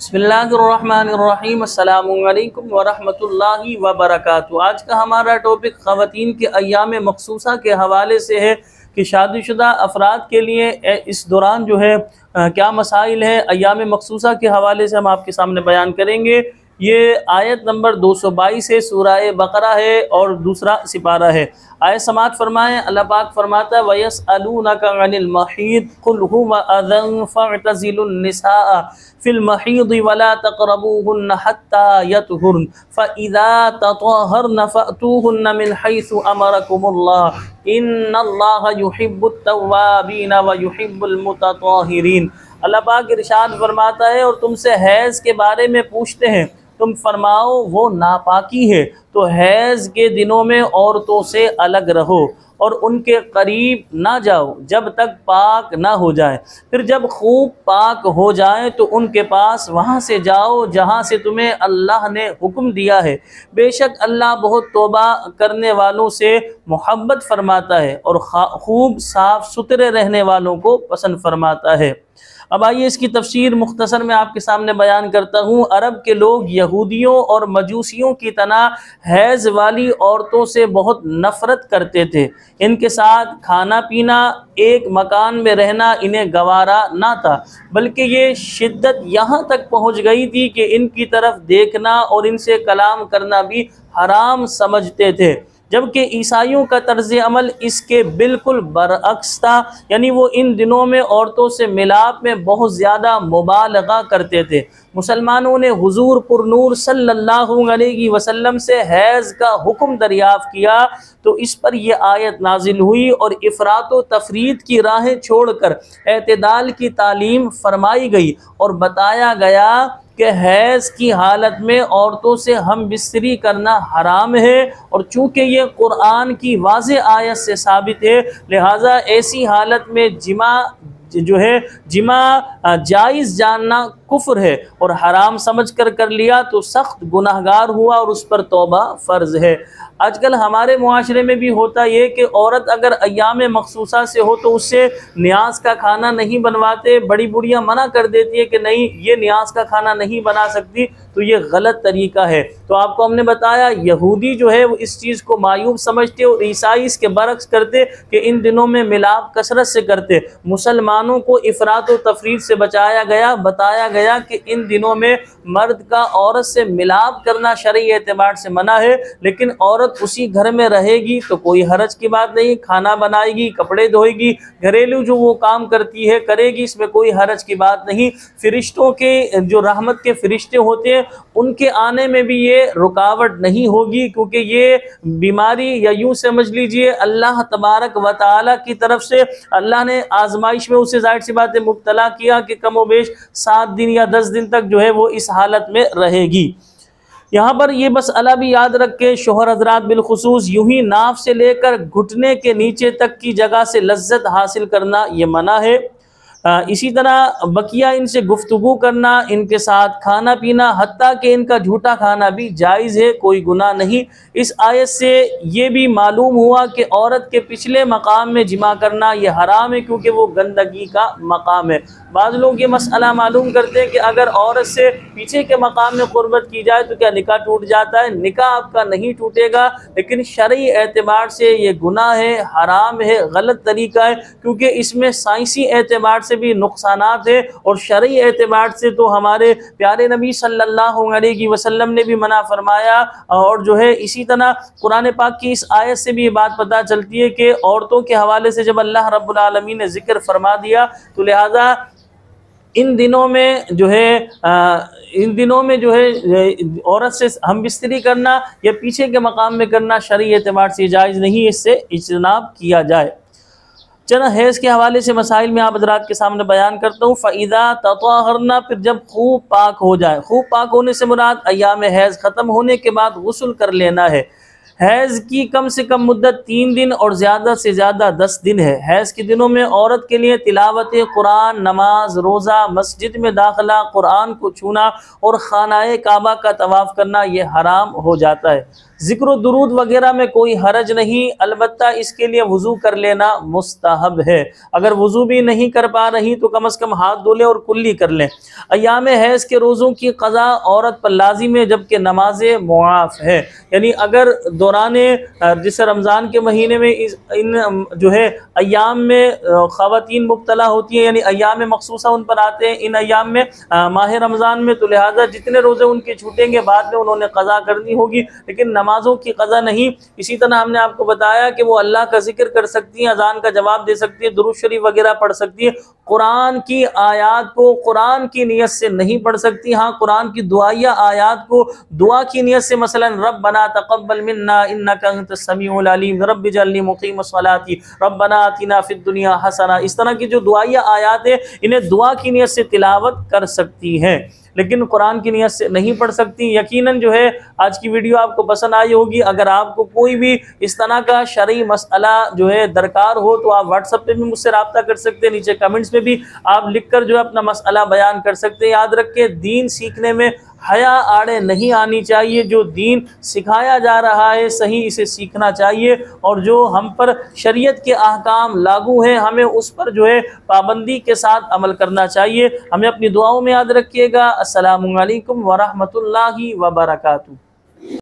बिस्मिल्लाहिर्रहमानिर्रहीम अस्सलामुअलैकुम वरहमतुल्लाहि वबरकातुहू। आज का हमारा टॉपिक ख़वातीन के अय्याम मखसूसा के हवाले से है कि शादीशुदा अफराद के लिए इस दौरान जो है क्या मसाइल हैं। अय्याम मखसूसा के हवाले से हम आपके सामने बयान करेंगे। ये आयत नंबर 222 है, सूरह बकरा है और दूसरा सिपारा है। आयत समात फरमाएँ। अल्लाह पाक फरमाता है वयसअलूनका अनिल महीद कुल हुवा अज़न फ़अतज़िलुन निसा फिल महीद वला तक़रबूहुन्न हत्ता यतहुरन फ़इज़ा ततहहरन फ़अतूहुन्न मिन हैसु अमरकुमुल्लाह इन्नल्लाह युहिब्बुत तव्वाबीन व युहिब्बुल मुतत्ताहिरीन। अल्लाह पाक इरशाद फरमाता है और तुमसे हैज़ के बारे में पूछते हैं, तुम फरमाओ वो नापाकी है, तो हैज़ के दिनों में औरतों से अलग रहो और उनके करीब ना जाओ जब तक पाक ना हो जाए। फिर जब खूब पाक हो जाए तो उनके पास वहाँ से जाओ जहाँ से तुम्हें अल्लाह ने हुक्म दिया है। बेशक अल्लाह बहुत तौबा करने वालों से मोहब्बत फरमाता है और खूब साफ़ सुथरे रहने वालों को पसंद फरमाता है। अब आइए इसकी तफसीर मुख्तसर में आपके सामने बयान करता हूँ। अरब के लोग यहूदियों और मजूसियों की तरह हैज़ वाली औरतों से बहुत नफ़रत करते थे। इनके साथ खाना पीना, एक मकान में रहना इन्हें गवारा ना था, बल्कि ये शिद्दत यहाँ तक पहुँच गई थी कि इनकी तरफ देखना और इनसे कलाम करना भी हराम समझते थे। जबकि ईसाइयों का तर्ज अमल इसके बिल्कुल बरअक्स था, यानी वो इन दिनों में औरतों से मिलाप में बहुत ज़्यादा मुबालगा करते थे। मुसलमानों ने हुजूर पुरनूर सल्लल्लाहु अलैहि वसल्लम से हैज़ का हुक्म दरियाफ़्त किया तो इस पर यह आयत नाजिल हुई और इफ़रात व तफरीद की राहें छोड़कर एतदाल की तालीम फरमाई गई और बताया गया कि हैज़ की हालत में औरतों से हम बिस्तरी करना हराम है। और चूँकि ये कुरान की वाज़ेह आयत से साबित है, लिहाजा ऐसी हालत में जिमा जायज़ जानना कुफ्र है और हराम समझ कर लिया तो सख्त गुनाहगार हुआ और उस पर तौबा फ़र्ज़ है। आजकल हमारे मुआशरे में भी होता ये कि औरत अगर अय्याम मखसूसा से हो तो उससे न्याज का खाना नहीं बनवाते। बड़ी बुढ़ियाँ मना कर देती है कि नहीं, ये न्याज का खाना नहीं बना सकती, तो ये गलत तरीका है। तो आपको हमने बताया यहूदी जो है वो इस चीज़ को मायूब समझते और ईसाई इसके बरक्स करते कि इन दिनों में मिलाप कसरत से करते। मुसलमानों को इफ़रात व तफरीद से बचाया गया, बताया गया कि इन दिनों में मर्द का औरत से मिलाप करना शरई एतबार से मना है, लेकिन औरत उसी घर में रहेगी तो कोई हरज की बात नहीं। खाना बनाएगी, कपड़े धोएगी, घरेलू जो वो काम करती है करेगी, इसमें कोई हरज की बात नहीं। फरिश्तों के जो रहमत के फरिश्ते होते हैं उनके आने में भी ये रुकावट नहीं होगी, क्योंकि ये बीमारी या यूँ समझ लीजिए अल्लाह तबारक व तआला की तरफ से अल्लाह ने आजमाइश में उसे ज़ाहिर सी बात है मुब्तला किया कि कम व बेश 7 दिन या 10 दिन तक जो है वो इस हालत में रहेगी। यहाँ पर ये मसला भी याद रख के शोहर हजरात बिलखुसूस यूं ही नाफ से लेकर घुटने के नीचे तक की जगह से लज्जत हासिल करना ये मना है। इसी तरह बकिया इनसे गुफ्तगू करना, इनके साथ खाना पीना, हत्ता कि इनका झूठा खाना भी जायज़ है, कोई गुनाह नहीं। इस आयत से ये भी मालूम हुआ कि औरत के पिछले मकाम में जिमा करना ये हराम है, क्योंकि वो गंदगी का मकाम है। बाज़ लोग ये मसला मालूम करते हैं कि अगर औरत से पीछे के मकाम में क़ुर्बत की जाए तो क्या निकाह टूट जाता है। निकाह आपका नहीं टूटेगा, लेकिन शरई एतबार से ये गुनाह है, हराम है, गलत तरीका है, क्योंकि इसमें साइंसी एतबार से भी नुकसानात है और शरई एतबार से तो हमारे प्यारे नबी सल्लल्लाहु अलैहि वसल्लम ने भी मना फरमाया। और जो है इसी तरह कुरान पाक की इस आयत से भी ये बात पता चलती है कि औरतों के हवाले से जब अल्लाह रब्बुल आलमीन ने जिक्र फरमा दिया तो लिहाजा इन दिनों में जो है औरत से हम बिस्तरी करना या पीछे के मकाम में करना शरई एतबार से जायज़ नहीं, इससे इज्तनाब किया जाए। चलो हैज़ के हवाले से मसाइल में आप हज़रात के सामने बयान करता हूँ। फ़इज़ा ततहहरना, फिर जब खूब पाक हो जाए। खूब पाक होने से मुराद अय्याम हैज़ ख़त्म होने के बाद गुस्ल कर लेना है। हैज़ की कम से कम मुद्दत 3 दिन और ज़्यादा से ज़्यादा 10 दिन है। हैज़ के दिनों में औरत के लिए तिलावत कुरान, नमाज, रोज़ा, मस्जिद में दाखिला, कुरान को छूना और खानाए काबा का तवाफ़ करना ये हराम हो जाता है। जिक्र दुरूद वगैरह में कोई हरज नहीं, अलबत्ता इसके लिए वुजू कर लेना मुस्तहब है। अगर वुजू भी नहीं कर पा रही तो कम से कम हाथ धो लें और कुल्ली कर लें। अय्याम हैज़ के रोज़ों की क़ज़ा औरत पर लाजिम है, जबकि नमाज़ें मुआफ़ है। यानी अगर दौरान जैसे रमज़ान के महीने में इन जो है अय्याम में ख़वातीन मुब्तला होती हैं, यानी अय्याम मखसूसा उन पर आते हैं इन अय्याम में माह रमज़ान में, तो लिहाजा जितने रोज़े उनके छूटेंगे बाद में उन्होंने क़ज़ा करनी होगी, लेकिन नमाज़ों की क़ज़ा नहीं। इसी तरह हमने आपको बताया कि वो अल्लाह का जिक्र कर सकती हैं, अज़ान का जवाब दे सकती है, दुरूद शरीफ वगैरह पढ़ सकती है। कुरान की आयात को कुरान की नियत से नहीं पढ़ सकती। हाँ, कुरान की दुआया आयात को दुआ की नियत से, मसलन रब्बना तक़ब्बल मिन्ना इन्नका अंतस समीउल अलीम, रब्बि जअलनी मुक़ीमस सलाती, रब्बना आतिना फिद दुनिया हसना, इस तरह की जो दुआया आयात है इन्हें दुआ की नियत से तिलावत कर सकती हैं, लेकिन कुरान की नियत से नहीं पढ़ सकती। यकीनन जो है आज की वीडियो आपको पसंद आई होगी। अगर आपको कोई भी इस तरह का शरई मसला जो है दरकार हो तो आप व्हाट्सएप पे भी मुझसे रब्ता कर सकते हैं, नीचे कमेंट्स में भी आप लिखकर जो है अपना मसला बयान कर सकते हैं। याद रखें, दीन सीखने में हया आड़े नहीं आनी चाहिए। जो दीन सिखाया जा रहा है सही इसे सीखना चाहिए, और जो हम पर शरीयत के अहकाम लागू हैं हमें उस पर जो है पाबंदी के साथ अमल करना चाहिए। हमें अपनी दुआओं में याद रखिएगा। अस्सलामु अलैकुम व रहमतुल्लाहि व बरकातुहू।